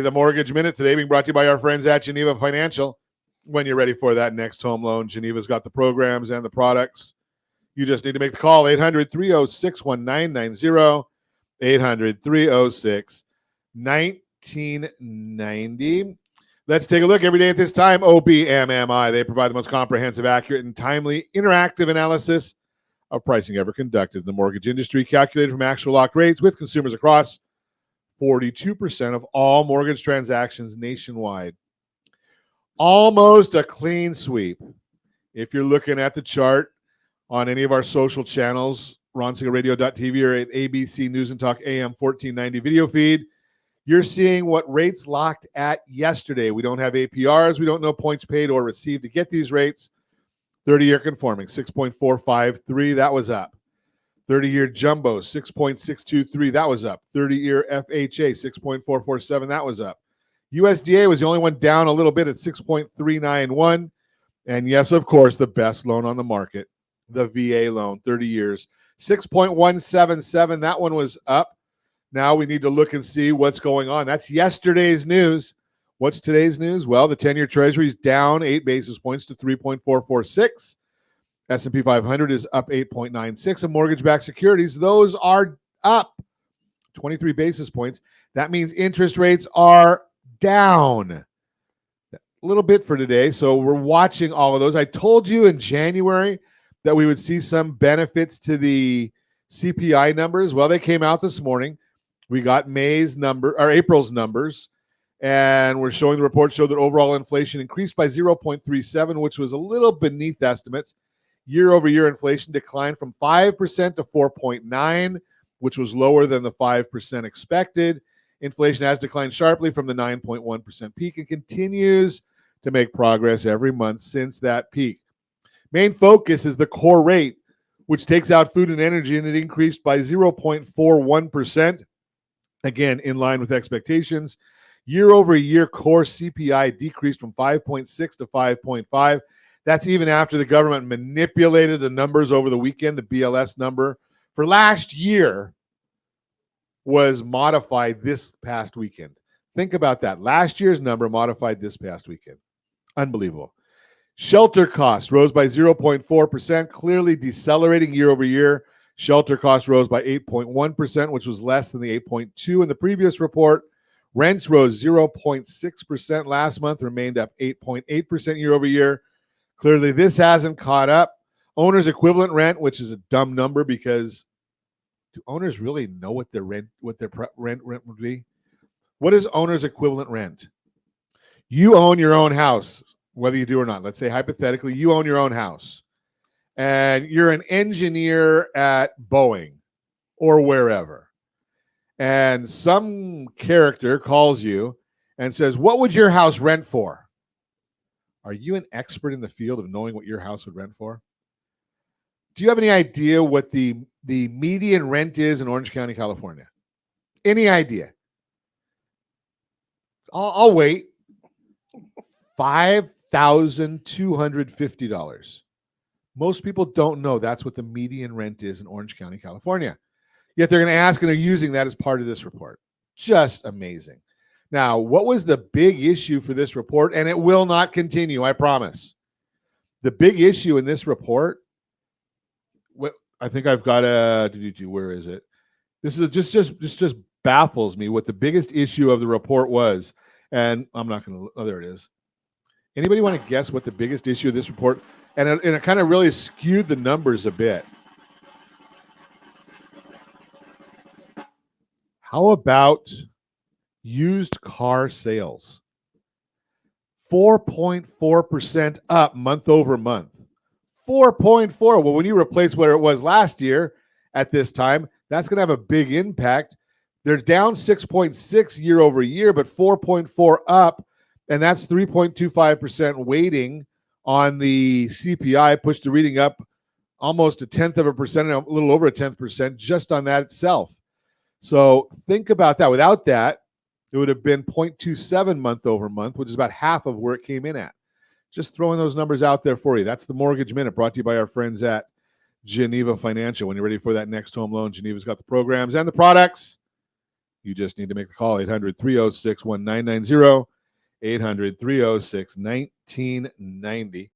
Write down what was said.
The Mortgage Minute today being brought to you by our friends at Geneva Financial. When you're ready for that next home loan, Geneva's got the programs and the products. You just need to make the call, 800-306-1990, 800-306-1990. Let's take a look every day at this time. OBMMI, they provide the most comprehensive, accurate, and timely interactive analysis of pricing ever conducted in the mortgage industry, calculated from actual locked rates with consumers across 42% of all mortgage transactions nationwide. Almost a clean sweep. If you're looking at the chart on any of our social channels, ronsingerradio.tv or at ABC News and Talk AM 1490 video feed, you're seeing what rates locked at yesterday. We don't have APRs. We don't know points paid or received to get these rates. 30-year conforming, 6.453. That was up. 30-year jumbo, 6.623. That was up. 30-year FHA, 6.447. That was up. USDA was the only one down a little bit at 6.391. And yes, of course, the best loan on the market, the VA loan, 30 years, 6.177. That one was up. Now we need to look and see what's going on. That's yesterday's news. What's today's news? Well, the 10-year Treasury is down 8 basis points to 3.446. S&P 500 is up 8.96, and mortgage-backed securities, those are up 23 basis points. That means interest rates are down a little bit for today, so we're watching all of those. I told you in January that we would see some benefits to the CPI numbers. Well, they came out this morning. We got April's numbers, and we're showing the report showed that overall inflation increased by 0.37, which was a little beneath estimates. Year-over-year inflation declined from 5% to 4.9%, which was lower than the 5% expected. Inflation has declined sharply from the 9.1% peak and continues to make progress every month since that peak. Main focus is the core rate, which takes out food and energy, and it increased by 0.41%, again, in line with expectations. Year-over-year core CPI decreased from 5.6 to 5.5. That's even after the government manipulated the numbers over the weekend. The BLS number for last year was modified this past weekend. Think about that. Last year's number modified this past weekend. Unbelievable. Shelter costs rose by 0.4%, clearly decelerating year over year. Shelter costs rose by 8.1%, which was less than the 8.2% in the previous report. Rents rose 0.6% last month, remained up 8.8% year over year. Clearly, this hasn't caught up. Owner's equivalent rent, which is a dumb number because do owners really know what their rent would be? What is owner's equivalent rent? You own your own house, whether you do or not. Let's say hypothetically, you own your own house, and you're an engineer at Boeing or wherever, and some character calls you and says, "What would your house rent for?" Are you an expert in the field of knowing what your house would rent for? Do you have any idea what the median rent is in Orange County, California? Any idea? I'll wait. $5,250. Most people don't know that's what the median rent is in Orange County, California. Yet they're going to ask, and they're using that as part of this report. Just amazing. Now, what was the big issue for this report? And it will not continue, I promise. The big issue in this report, I think I've got where is it? This is just baffles me what the biggest issue of the report was. And I'm not going to, there it is. Anybody want to guess what the biggest issue of this report, and it kind of really skewed the numbers a bit. How about used car sales? 4.4% up month over month. 4.4. Well, when you replace where it was last year at this time, that's going to have a big impact. They're down 6.6 year over year, but 4.4 up, and that's 3.25% weighting on the CPI, pushed the reading up almost 0.1%, a little over 0.1% just on that itself. So think about that. Without that, it would have been 0.27 month over month, which is about half of where it came in at. Just throwing those numbers out there for you. That's the Mortgage Minute, brought to you by our friends at Geneva Financial. When you're ready for that next home loan, Geneva's got the programs and the products. You just need to make the call, 800-306-1990, 800-306-1990.